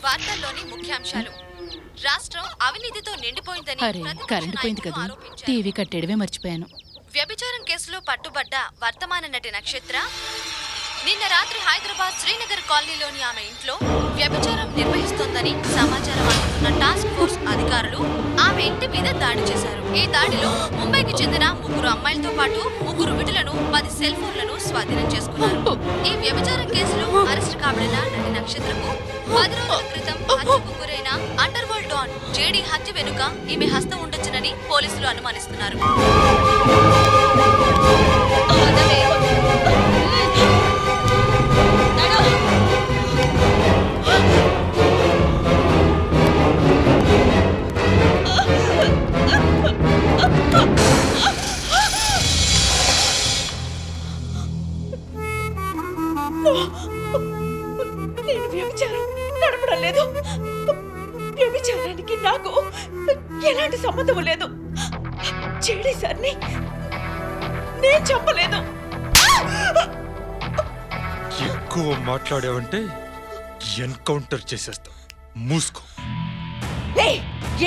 వార్తల్లోని ముఖ్యాంశాలు. రాష్ట్రం అవినీతితో నిండిపోయిందని కరెంటు పోయింది కదా, టీవీ కట్టేయడమే మర్చిపోయాను. వ్యభిచారం కేసులో పట్టుబడ్డ వర్తమాన నటి నక్షత్ర నిన్న రాత్రి హైదరాబాద్ శ్రీనగర్ కాలనీలోని ఆమె ఇంట్లో వ్యభిచారం నిర్వహిస్తోందని సమాచారం అందుతున్న టాస్క్ ఫోర్స్ అధికారులు ఆమె ఇంటి మీద దాడి చేశారు. ఈ దాడిలో ముంబైకి చెందిన 3 అమ్మాయిలతో పాటు 3 విటులను 10 సెల్ ఫోన్లను స్వాధీనం చేసుకున్నారు. ఈ వ్యభిచారం కేసులో అరెస్టు కాబడిన నటి నక్షత్రకు 10 రోజుల క్రితం హత్యకు గురైన అండర్ వరల్డ్ డాన్ జేడీ హత్య వెనుక ఈమె హస్తం ఉండొచ్చునని పోలీసులు అనుమానిస్తున్నారు. నేను వ్యభిచారం నడపడం లేదు. వ్యభిచారానికి నాకు ఎలాంటి సంబంధం లేదు. చెడి సార్ని నేను చెప్పలేదు. ఎక్కువ మాట్లాడావంటే ఎన్కౌంటర్ చేసేస్తా. మూసుకో.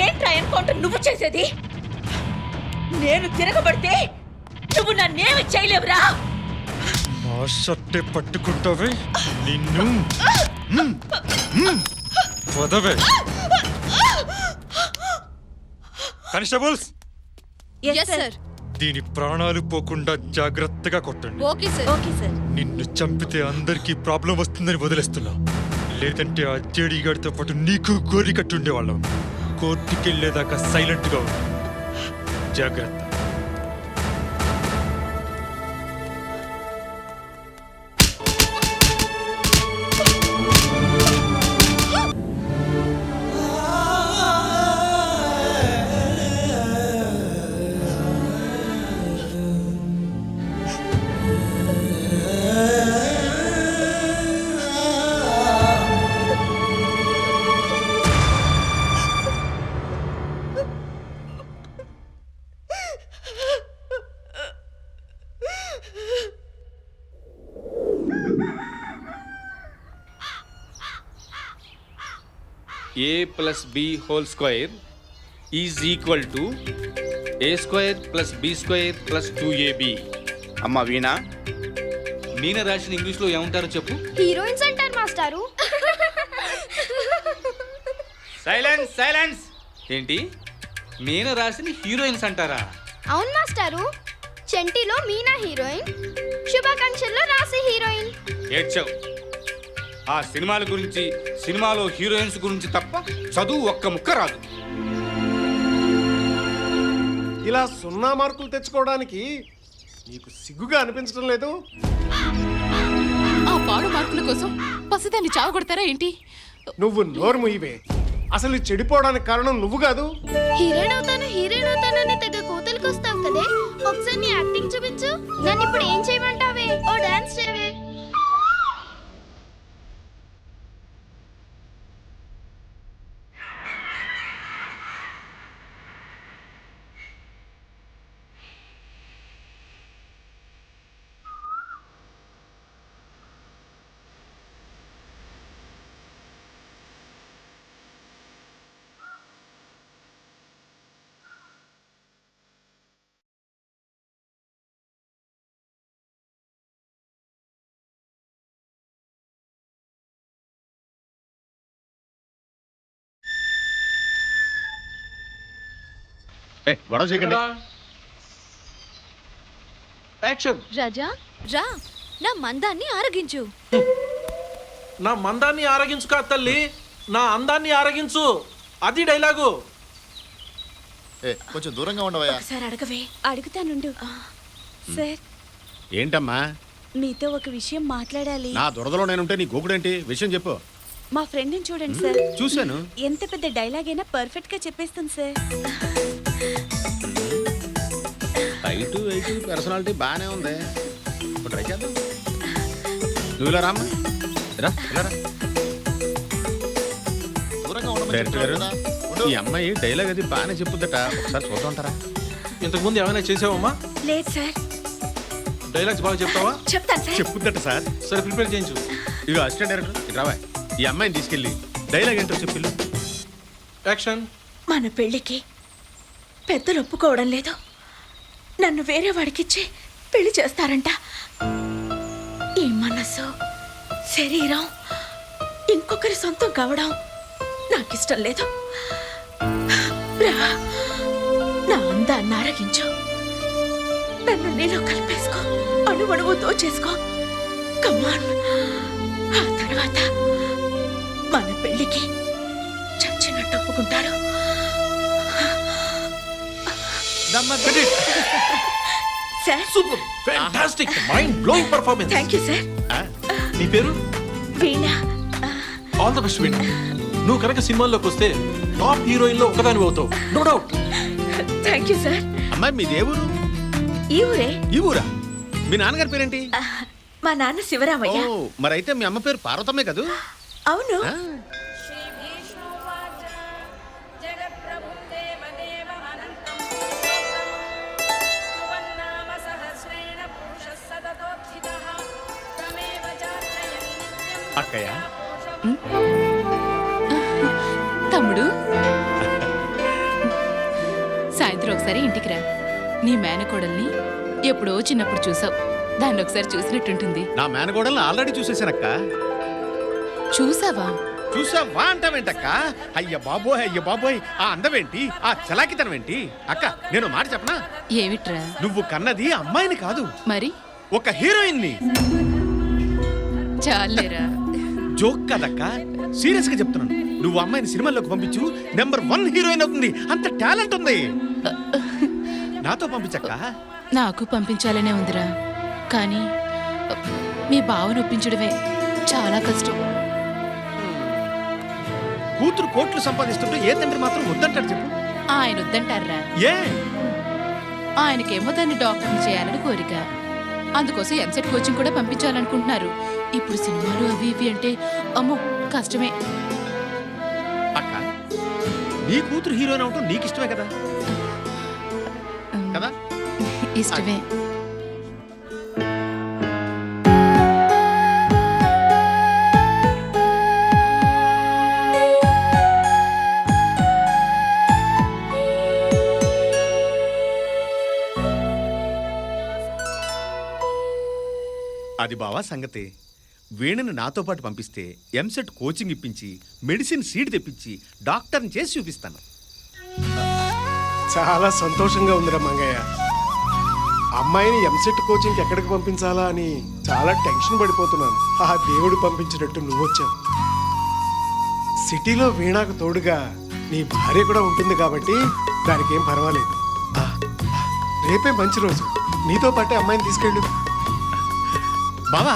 ఏంట్రా ఎన్కౌంటర్ నువ్వు చేసేది? నేను తిరగబడితే నువ్వు నన్నేమి చేయలేవురా. మా షర్టే పట్టుకుంటావే నిన్ను. వదవే కానిస్టేబుల్స్. దీని ప్రాణాలు పోకుండా జాగ్రత్తగా కొట్టండి. Okay sir. నిన్ను చంపితే అందరికీ ప్రాబ్లం వస్తుందని వదిలేస్తున్నా. లేదంటే ఆ జేడీ గారితో పాటు నీకు గోరి కట్టి ఉండేవాళ్ళం. కోర్టుకెళ్లేదాకా సైలెంట్ గా ఉండు. జాగ్రత్త. A plus B whole square is equal to A square plus B square plus 2AB. అమ్మా వీణా, మీన రాసిన ఇంగ్లీష్లో ఏమంటారో చెప్పు. హీరోయిన్స్ అంటారు మాస్టారు. Silence silence. ఏంటి మీన రాసిన హీరోయిన్స్ అంటారా? అవును మాస్టారు. చెంటిలో మీనా హీరోయిన్, శుభాకాంక్షల్లో రాసి హీరోయిన్. ఏడ్చావు. ఆ సినిమాల గురించి, సినిమాలో హీరోయిన్స్ గురించి తప్ప చదువు ఒక్క ముక్క రాదు. ఇలా 0 మార్కులు తెచ్చుకోవడానికి నీకు సిగ్గుగా అనిపించడం లేదు? ఆ పాడు మార్కుల కోసం పసిదాన్ని చావగొడతారా ఏంటి? నువ్వు నోరు ముయ్యవే. అసలు చెడిపోవడానికి కారణం నువ్వు కాదు. హీరోయిన్ అవుతానని తెగ కోతలకు వస్తావు కదే. ఒకసారి నీ యాక్టింగ్ చూపించు. నన్ను ఇప్పుడు ఏం చేయమంటావే? ఓ డాన్స్ చేయవే. గొడవ చేయకండి. రాజా రా, నా మందాన్ని ఆరగించు. నా మందాన్ని ఆరగించు కాదు తల్లి, నా అందాన్ని ఆరగించు. అది డైలాగు. కొంచెం దూరంగా ఉండవయ్యా. ఒకసారి అడగవే. అడుగుతానుండు. సార్, ఏంటమ్మా? మీతో ఒక విషయం మాట్లాడాలి. నా దురదలో నేనుంటే నీ గోకుడేంటి? విషయం చెప్పు. మా ఫ్రెండ్ని చూడండి సార్. చూశాను. ఎంత పెద్ద డైలాగ్ అయినా పర్ఫెక్ట్ గా చెప్పేస్తుంది సార్. హైటు వెయిట్ పర్సనాలిటీ బాగానే ఉంది. ట్రై చేద్దాం. నువ్వు ఇలా రామ్మా. డైరెక్టర్ గారు, ఈ అమ్మాయి డైలాగ్ అది బాగానే చెప్పుద్దట. ఒకసారి చూద్దాం అంటారా? ఇంతకుముందు ఏమైనా చేసావమ్మా? లేదు సార్. డైలాగ్స్ బాగా చెప్తావా? చెప్తాను సార్. చెప్పుద్దట సార్. సరే, ప్రిపేర్ చేయించు. ఇక అసిస్టెంట్ డైరెక్టర్ ఇటు రావా. ఈ అమ్మాయిని తీసుకెళ్ళి డైలాగ్ ఏంటో చెప్పిల్లు. యాక్షన్. మన పెళ్లికి పెద్దలు ఒప్పుకోవడం లేదు. నన్ను వేరే వాడికిచ్చి పెళ్లి చేస్తారంట. ఈ మనసు శరీరం ఇంకొకరి సొంతం కావడం నాకిష్టం లేదు. రా, నా అందాన్ని ఆరగించు. నన్ను నీలో కలిపేసుకో, అణువణువు దోచేసుకో. కమాన్. ఆ తర్వాత మన పెళ్లికి చచ్చినట్టు ఒప్పుకుంటారు. Sir, super, fantastic, mind blowing performance. Thank you sir. నీ పేరు? Veena. All the best Veena. నువ్వు కనుక సినిమాల్లోకి వస్తే టాప్ హీరోయిన్ లో ఒకదాని అవుతావు, no doubt. Thank you sir. అమ్మాయి మీ దేవురు? ఈ ఊరే. ఈ ఊరా? మీ నాన్నగారి పేరేంటి? మా నాన్న శివరామయ్య. ఓ, మరైతే మీ అమ్మ పేరు పార్వతమ్మే కదూ? అవును. ఆ, అక్కయ్య. తమ్ముడు, సాయంత్రం ఒకసారి ఇంటికి రా. నీ మేనకోడల్ని ఎప్పుడో చిన్నప్పుడు చూసావు. దాన్ని ఒకసారి చూసినట్టుంటుంది. నా మేనగోడల్ని ఆల్రెడీ చూసేశానక్క. చూసావా? చూసావా అంటావేంటక్క? అయ్య బాబోయ్, ఆ అందమేంటి, ఆ చలాకితనం ఏంటి? అక్క, నేను మాట చెప్పనా? ఏమిట్రా? నువ్వు కన్నది అమ్మాయిని కాదు, మరి ఒక హీరోయిన్ని. చాలేరా. జోక్ కదక్క, సీరియస్ గా చెప్తున్నాను. నువ్వు అమ్మాయిని సినిమాల్లోకి పంపించు, నెంబర్ 1 హీరోయిన్ అవుతుంది. అంత టాలెంట్ ఉంది. నాతో పంపించక్క. నాకు పంపించాలనే ఉందిరా, కానీ మీ బావను ఒప్పించడమే చాలా కష్టం. కూతురు కోట్లు సంపాదిస్తుంటే ఏ తండ్రి మాత్రం వద్దంటాడు చెప్పు? ఆయన వద్దంటారా? ఏ? ఆయనకేమో దాన్ని డాక్టర్ని చేయాలని కోరిక. అందుకోసం ఎంసెట్ కోచింగ్ కూడా పంపించాలనుకుంటున్నారు. ఇప్పుడు సినిమాలు అవి ఇవి అంటే అమ్మో కష్టమే. అక్క, నీ కూతురు హీరోయిన్ అవటం నీకు ఇష్టమే కదా? కదా? ఇష్టమే. అది బావా సంగతి. వీణని నాతో పాటు పంపిస్తే ఎంసెట్ కోచింగ్ ఇప్పించి మెడిసిన్ సీట్ తెప్పించి డాక్టర్ని చేసి చూపిస్తాను. చాలా సంతోషంగా ఉందిరా మంగయ్య. అమ్మాయిని ఎంసెట్ కోచింగ్కి ఎక్కడికి పంపించాలా అని చాలా టెన్షన్ పడిపోతున్నాను. ఆ దేవుడు పంపించినట్టు నువ్వు వచ్చావు. సిటీలో వీణాకు తోడుగా నీ భార్య కూడా ఉంటుంది కాబట్టి దానికి ఏం పర్వాలేదు. రేపే మంచి రోజు, నీతో పాటే అమ్మాయిని తీసుకెళ్ళు. బావా,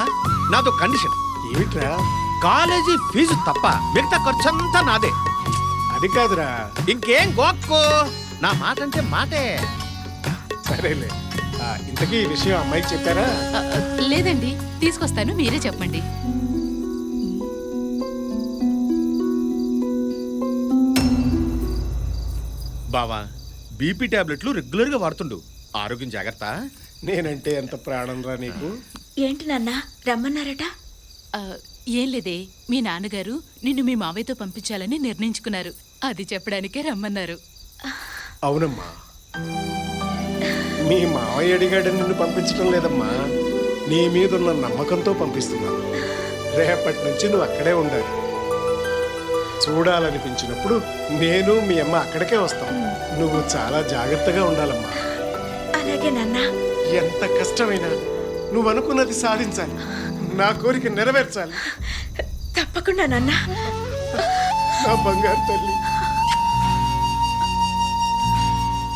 నాతో కండిషన్. ఏమిట్రా? కాలేజీ ఫీజు తప్ప మిగతా ఖర్చంతా నాదే. అది కాదురా. ఇంకేం గోక్కో, నా మాట అంటే మాటే. సరేలే. ఇంతకీ ఈ విషయం అమ్మాయికి చెప్పారా? లేదండి, తీసుకొస్తాను, మీరే చెప్పండి. బావా, బీపీ టాబ్లెట్లు రెగ్యులర్ గా వాడుతుండు. ఆరోగ్యం జాగ్రత్త. నేనంటే ఎంత ప్రాణం రా నీకు. ఏంటి నాన్న రమ్మన్నారట? ఏం లేదే, మీ నాన్నగారు నిన్ను మీ మావయ్యతో పంపించాలని నిర్ణయించుకున్నారు. అది చెప్పడానికే రమ్మన్నారు. అవునమ్మా, మీ మావయ్య అడిగాడని నిన్ను పంపించడం లేదమ్మా. నీ మీద ఉన్న నమ్మకంతో పంపిస్తున్నాను. రేపటి నుంచి నువ్వు అక్కడే ఉండాలి. చూడాలనిపించినప్పుడు నేను మీ అమ్మ అక్కడికే వస్తాం. నువ్వు చాలా జాగ్రత్తగా ఉండాలమ్మా. అలాగే నాన్న. ఎంత కష్టమైనా నువ్వు అనుకున్నది సాధించాలి. నా కోరిక నెరవేర్చాలి. తప్పకుండా నాన్న. నా బంగారు తల్లి.